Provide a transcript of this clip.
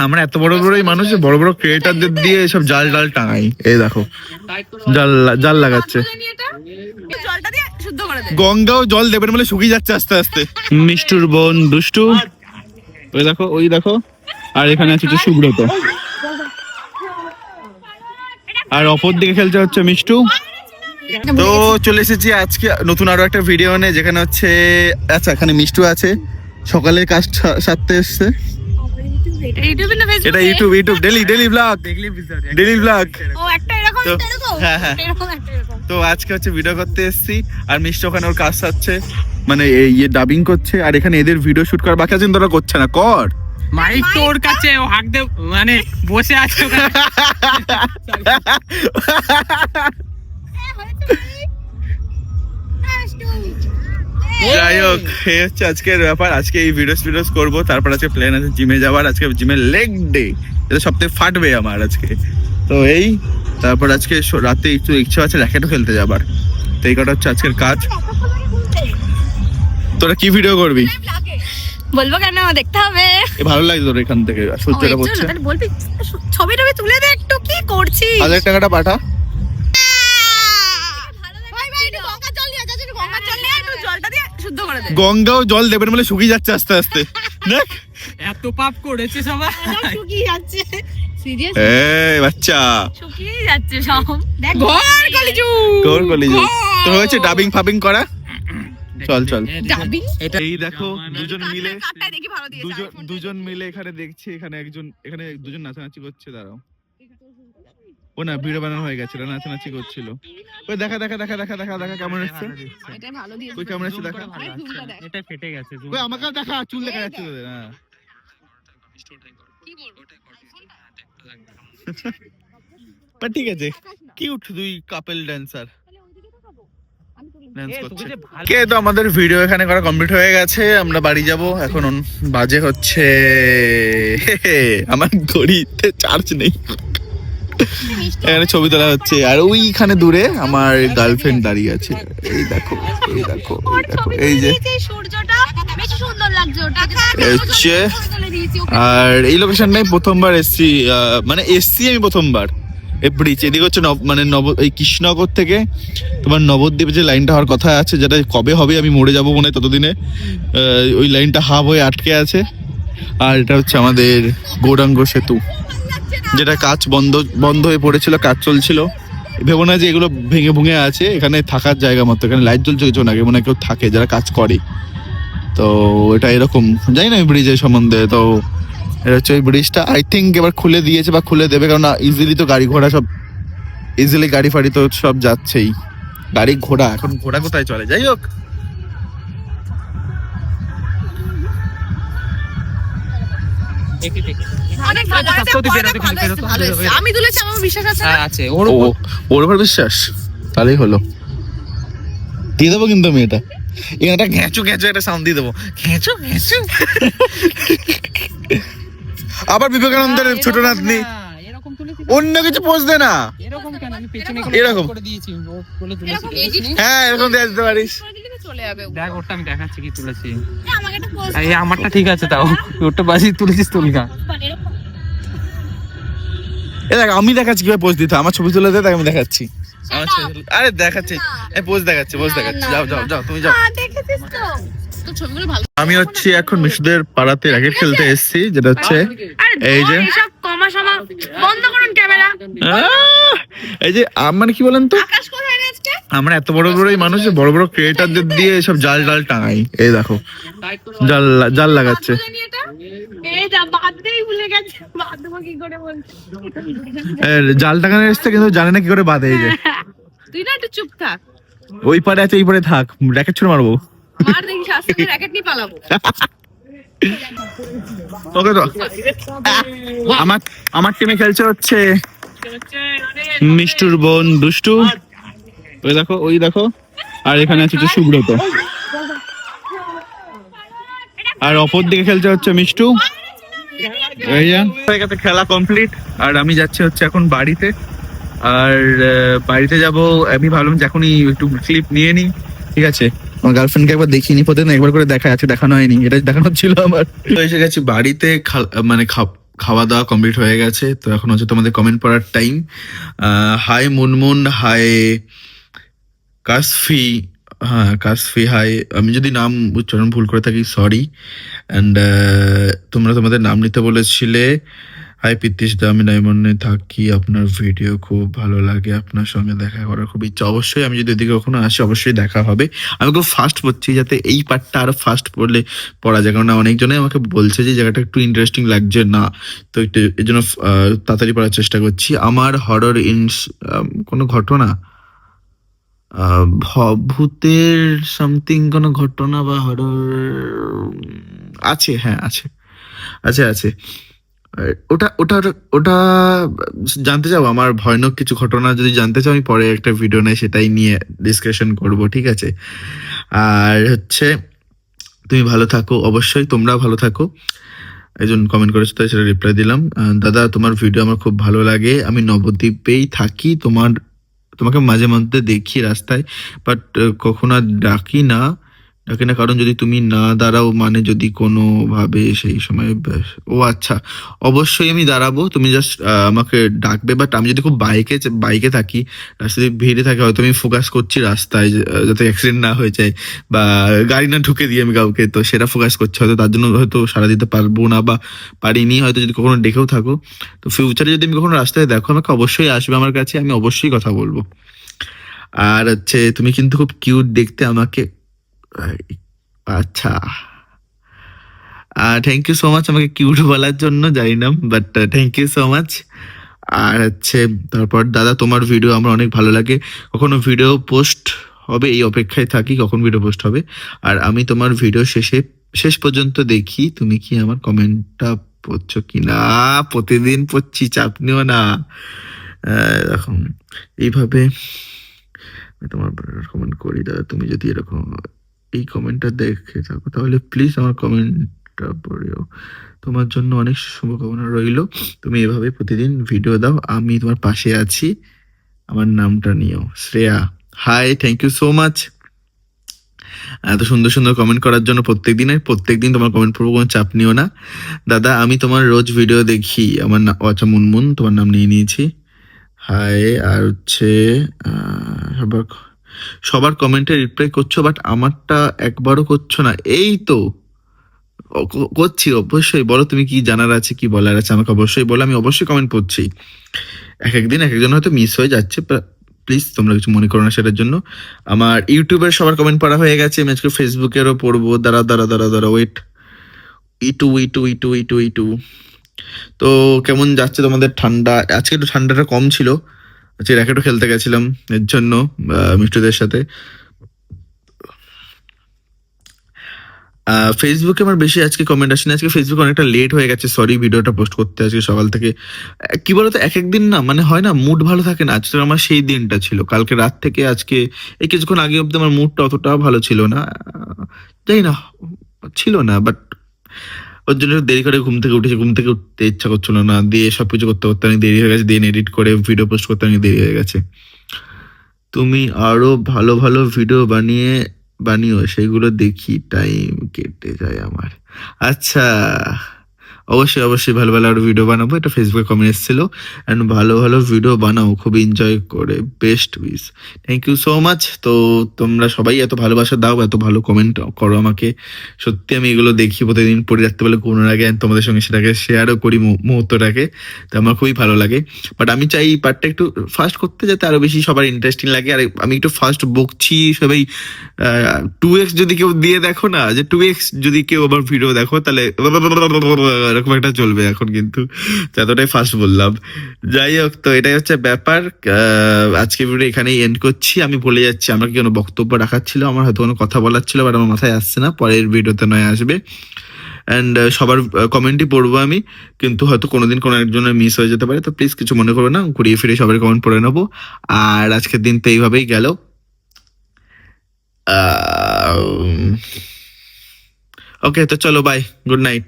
আমরা এত বড় বড় মানুষ বড় বড় ক্রিয়েটারদের দিয়ে সব জাল জাল টাঙাই। এই দেখো জাল জাল লাগাচ্ছে। গঙ্গাও জল দেবেন বলে শুকিয়ে যাচ্ছে আস্তে আস্তে। মিষ্টুর বোন দুষ্টু, ওই দেখো ওই দেখো। আর এখানে আছে হচ্ছে সুব্রত, আর অপর দিকে খেলতে হচ্ছে মিষ্টু। তো চলে এসেছি আজকে নতুন আরো একটা ভিডিও নিয়ে, যেখানে হচ্ছে আচ্ছা এখানে মিষ্টু আছে, সকালের কাজ সারতে এসছে। এটা ইউটিউব ডেলি ব্লগ হ্যাঁ হ্যাঁ। তো আজকে হচ্ছে ভিডিও করতে এসেছি, আর মিষ্টি ওখানে ওর কাজ সারছে, মানে ইয়ে ডাবিং করছে। আর এখানে এদের ভিডিও শুট করার বাকি আছে, তোরা করছে না, কর মাইক তোর কাছে ও হাক দে, মানে বসে আছে যাই হোক, এই হচ্ছে আজকের ব্যাপার। আজকে এই ভিডিওস করবো, তারপর আজকে প্ল্যান আছে জিমে যাওয়ার। আজকে জিমে লেগ ডে, এটা সবথেকে ফাটবে আমার আজকে। তো এই তারপর আজকে রাতে একটু ইচ্ছা আছে র্যাকেটও খেলতে যাবার। তো এই কটা হচ্ছে আজকের কাজ। তোরা কি ভিডিও করবি বলবো কেন, দেখতে হবে। ভালো লাগে তোর এখান থেকে সূর্যটা পড়ছে। বলবি ছবি টবি তুলে দে একটু, কি করছিস? 1000 টাকাটা পাঠা। গঙ্গাও জল দেবেন বলে শুকিয়ে যাচ্ছে আস্তে আস্তে। দেখ এত পাপ করেছে সবাই, শুকিয়ে যাচ্ছে। সিরিয়াস এই বাচ্চা শুকিয়ে যাচ্ছে সব। দেখ ঘর কলিজু তো হয়েছে ডাবিং ফাবিং করা। চল ডাবিং এই দেখো দুজন মিলে, কাটটাই দেখি ভালো দিয়েছে। দুজন মিলে এখানে দেখছি, এখানে দুজন নাচানাচি করছে। দাঁড়াও, ও না ভিডিও বানানো হয়ে গেছিল, নাচানাচি করছিল। ওই দেখা কেমন এসছে, এটাই ভালো দিয়েছে। ওই কেমন এসছে দেখা। এটা ফেটে গেছে। ওই আমাকে দেখা, চুল দেখা যাচ্ছে তোদের। হ্যাঁ বাট ঠিক আছে, কিউট দুই কাপল ড্যান্সার ডান্স করছে। কে তো আমাদের ভিডিও এখানে করা কমপ্লিট হয়ে গেছে, আমরা বাড়ি যাব এখন। বাজে হচ্ছে আমার ঘড়িতে চার্জ নেই, এখানে ছবি তোলা হচ্ছে। আর ওইখানে দূরে আমার গার্লফ্রেন্ড দাঁড়িয়ে আছে। এই দেখো এই যে সূর্যটা বেশি সুন্দর লাগছে ওটা। হচ্ছে আর এই লোকেশনটাই প্রথমবার এসছি, মানে এসছি আমি প্রথমবার। এই ব্রিজ এদিকে হচ্ছে মানে এই কৃষ্ণনগর থেকে তোমার নবদ্বীপ যে লাইনটা হওয়ার কথা আছে, যেটা কবে হবে আমি মরে যাবো মনে হয় ততদিনে, ওই লাইনটা হাফ হয়ে আটকে আছে। আর এটা হচ্ছে আমাদের গৌরাঙ্গ সেতু, যেটা কাজ বন্ধ হয়ে পড়েছিল, কাজ চলছিল। ভেবো না যে এগুলো ভেঙে ভুঙে আছে, এখানে থাকার জায়গা মতো। এখানে লাইট জ্বলছে কিছু না, মনে কেউ থাকে যারা কাজ করে। তো এটা এরকম জানি না ব্রিজের সম্বন্ধে। তো এটা হচ্ছে ওই ব্রিজটা, আই থিঙ্ক এবার খুলে দিয়েছে বা খুলে দেবে, কারণ ইজিলি তো গাড়ি ঘোড়া সব ইজিলি গাড়ি ফাড়ি তো সব যাচ্ছেই। গাড়ি ঘোড়া এখন ঘোড়া কোথায় চলে। যাই হোক, আমি তুলেছি, আমার বিশ্বাস আছে। আছে ওর উপর বিশ্বাস, তাহলেই হলো। দিয়ে দেবো কিন্তু আমি এটা ঘেঁচু একটা সাউন্ড দিয়ে দেবো, ঘেঁচু। আবার বিবেকানন্দের ছোট নাতনি, অন্য কিছু পোজ দে না, এরকম হ্যাঁ এরকম দিয়ে দিতে পারিস। দেখ ওটা আমি দেখাচ্ছি কি তুলেছি। এই আমারটা ঠিক আছে, তাও ওটা বাজি তুলেছিস তুলগা। দেখ আমি দেখাচ্ছি কিভাবে পোজ দিতে, আমার ছবি তুলে দে, তাকে আমি দেখাচ্ছি। আরে দেখাচ্ছি, পোজ দেখাচ্ছি। যাও তুমি যাও। আমি হচ্ছে এখন মিশুদের পাড়াতে র্যাকেট খেলতে এসেছি, যেটা হচ্ছে এই যে বন্ধ করুন ক্যামেরা। এই যে মানে কি বলেন তো, আমরা এত বড় বড় মানুষ বড় বড় ক্রিয়েটারদের দিয়ে সব জাল জাল টাঙাই। এই দেখো জাল লাগাচ্ছে। জাল টাঙানো এসছে, কিন্তু জানে না কি করে বাঁধে। এই যে তুই না একটু চুপ থাক, ওই পারে আছে এই পারে থাক, র্যাকেট ছুড়ে মারবো। মার দেখিস, আস্তে র্যাকেট নিয়ে পালাবো। ওকে তো আমার টিমে খেলছে হচ্ছে মিষ্টুর বোন দুষ্টু, ওই দেখো। আর এখানে আছে হচ্ছে সুব্রত, আর অপর দিকে খেলছে হচ্ছে মিষ্টু। খেলা কমপ্লিট, আর আমি যাচ্ছি হচ্ছে এখন বাড়িতে। আর বাড়িতে যাব, আমি ভাবলাম যে এখনই একটু ক্লিপ নিয়ে নিই, ঠিক আছে। আমার গার্লফ্রেন্ডকে একবার দেখিনি, প্রতিদিন একবার করে দেখা আছে, দেখানো হয়নি, এটা দেখানো ছিল আমার। তো এসে গেছি বাড়িতে, মানে খাওয়া দাওয়া কমপ্লিট হয়ে গেছে, তো এখন হচ্ছে তোমাদের কমেন্ট পড়ার টাইম। হাই মুনমুন, হাই কাসফি, হ্যাঁ কাসফি হাই, আমি যদি নাম উচ্চারণ ভুল করে থাকি সরি। অ্যান্ড তোমরা তোমাদের নাম নিতে বলেছিলে। হাই পিতিশ দা, আমি ডায়মন্ডে থাকি, আপনার ভিডিও খুব ভালো লাগে, আপনার সঙ্গে দেখা করার খুব ইচ্ছা। অবশ্যই আমি যদি ওদিকে কখনো আসি অবশ্যই দেখা হবে। আমি খুব ফাস্ট পড়ছি যাতে এই পার্টটা আরো ফাস্ট পড়া যায়, কারণ অনেকজনে আমাকে বলছে যে জায়গাটা একটু ইন্টারেস্টিং লাগছে না, তো একটু এর জন্য তাড়াতাড়ি পড়ার চেষ্টা করছি। আমার হরর কোনো ঘটনা, ভূতের সামথিং কোনো ঘটনা বা হরর আছে, হ্যাঁ আছে, আছে আছে। ওটা ওটা ওটা জানতে চাও? আমার ভয়ানক কিছু ঘটনা যদি জানতে চাও, আমি পরে একটা ভিডিও নেই সেটাই নিয়ে ডিসকাশন করব, ঠিক আছে? আর হচ্ছে তুমি ভালো থাকো, অবশ্যই তোমরা ভালো থাকো। একজন কমেন্ট করেছো তাই সেটা রিপ্লাই দিলাম। দাদা তোমার ভিডিও আমার খুব ভালো লাগে, আমি নবদ্বীপেই থাকি, তোমাকে মাঝে মধ্যে দেখি রাস্তায়, বাট কখনো আর ডাকি না কারণ যদি তুমি না দাঁড়াও, মানে যদি কোনো ভাবে সেই সময় ও আচ্ছা, অবশ্যই আমি দাঁড়াবো, তুমি জাস্ট আমাকে ডাকবে। বাট আমি যদি খুব বাইকে থাকি, রাস্তায় ভিড়ে থাকে, হয়তো আমি ফোকাস করছি রাস্তায় যাতে অ্যাক্সিডেন্ট না হয়ে যায় বা গাড়ি না ঢুকে দিই আমি কাউকে, তো সেটা ফোকাস করছি, হয়তো তার জন্য হয়তো সারা দিতে পারবো না বা পারিনি হয়তো। যদি কখনো ডেকেও থাকো, তো ফিউচারে যদি আমি কখনো রাস্তায় দেখো, আমাকে অবশ্যই আসবে আমার কাছে, আমি অবশ্যই কথা বলবো। আর হচ্ছে তুমি কিন্তু খুব কিউট দেখতে আমাকে, আচ্ছা থ্যাংক ইউ সো মাচ আমাকে কিউট বলার জন্য, জানি না but thank you so much. আর হচ্ছে তারপর দাদা তোমার ভিডিও আমার অনেক ভালো লাগে, কখনো ভিডিও পোস্ট হবে এই অপেক্ষায় থাকি কখন ভিডিও পোস্ট হবে। আর আমি তোমার ভিডিও শেষ পর্যন্ত দেখি, তুমি কি আমার কমেন্টটা পড়ছো কিনা? প্রতিদিন পড়ছি, চাপ নিও না। এখন এইভাবে আমি তোমার কমেন্ট করি দাদা, তুমি যদি এরকম এই কমেন্টটা দেখে থাকো তাহলে প্লিজ আমার কমেন্টটা পড়িও, তোমার জন্য অনেক শুভকামনা রইলো। তুমি এভাবে প্রতিদিন ভিডিও দাও, আমি তোমার পাশে আছি, আমার নামটা নিও Shreya. Hi, thank you so much এত সুন্দর সুন্দর কমেন্ট করার জন্য। প্রত্যেকদিন তোমার কমেন্ট পড়বো, কোনো চাপ নিও না দাদা, আমি তোমার রোজ ভিডিও দেখি। আমার নাম আচ্ছা মুনমুন, তোমার নাম নিয়ে নিয়েছি। হাই, আর হচ্ছে সবার কমেন্টে রিপ্লাই করছো, বাট আমারটা একবারও করছো না। এই তো করছি, অবশ্যই বলো তুমি কি জানার আছে, কি বলার আছে আমাকে অবশ্যই বলো, আমি অবশ্যই কমেন্ট পড়ছি। একদিন এক একজন হয়তো মিস হয়ে যাচ্ছে, প্লিজ তোমরা কিছু মনে করো না সেটার জন্য। আমার ইউটিউবের সবার কমেন্ট পড়া হয়ে গেছে, আমি আজকে ফেসবুকেরও পড়বো। দাঁড়া ওয়েট, ইটু। তো কেমন যাচ্ছে তোমাদের ঠান্ডা? আজকে একটু ঠান্ডাটা কম ছিল, আজকে র্যাকেটও খেলতে গেছিলাম এর জন্য মিষ্টুদের সাথে। ফেসবুকে আমার বেশি আজকে কমেন্ট আসেনি, আজকে ফেসবুকে অনেকটা লেট হয়ে গেছে, সরি ভিডিওটা পোস্ট করতে আজকে সকাল থেকে। কি বলতো এক একদিন না মানে হয় না, মুড ভালো থাকে না। আজকে আমার সেই দিনটা ছিল, কালকে রাত থেকে আজকে এই কিছুক্ষণ আগে অব্দি আমার মুডটা অতটাও ভালো ছিল না, জানি না ছিল না, বাট ওর জন্য দেরি করে ঘুম থেকে উঠেছি, ঘুম থেকে উঠতে ইচ্ছা করছিল না, দিয়ে সবকিছু করতে করতে অনেক দেরি হয়ে গেছে, দিয়ে এডিট করে ভিডিও পোস্ট করতে অনেক দেরি হয়ে গেছে। তুমি আরো ভালো ভালো ভিডিও বানিও, সেগুলো দেখি টাইম কেটে যায় আমার। আচ্ছা, অবশ্যই ভালো ভালো আরো ভিডিও বানাবো, এটা ফেসবুকে কমেন্ট এসেছিল। অ্যান্ড ভালো ভালো ভিডিও বানাও, খুব এনজয় করে, best wish. Thank you so much. তো তোমরা সবাই এত ভালোবাসা দাও, এত ভালো কমেন্ট করো আমাকে, সত্যি আমি এগুলো দেখি প্রতিদিন, পড়ে রাখতে পারলে ঘুমানোর আগে and তোমাদের সঙ্গে সেটাকে শেয়ারও করি মুহূর্তটাকে, তো আমার খুবই ভালো লাগে। বাট আমি চাই এই পার্টটা একটু ফাস্ট করতে, যাতে আরো বেশি সবার ইন্টারেস্টিং লাগে। আর আমি একটু ফাস্ট বকছি, সবাই 2x যদি কেউ দিয়ে দেখো না, যে 2x যদি কেউ আবার ভিডিও দেখো তাহলে এরকম একটা চলবে এখন, কিন্তু এতটাই ফাস্ট বললাম। যাই হোক, তো এটাই হচ্ছে ব্যাপার। আজকে ভিডিও এখানেই এন্ড করছি। আমি বলে যাচ্ছি আমার কি কোনো বক্তব্য রাখার ছিল, আমার হয়তো কোনো কথা বলার ছিল, বাট আমার মাথায় আসছে না, পরের ভিডিওতে নয় আসবে। অ্যান্ড সবার কমেন্টই পড়বো আমি, কিন্তু হয়তো কোনোদিন কোনো একজনের মিস হয়ে যেতে পারে, তো প্লিজ কিছু মনে করো না, ঘুরিয়ে ফিরে সবার কমেন্ট পড়ে নেবো। আর আজকের দিন তো এইভাবেই গেল। ওকে, তো চলো বাই, গুড নাইট।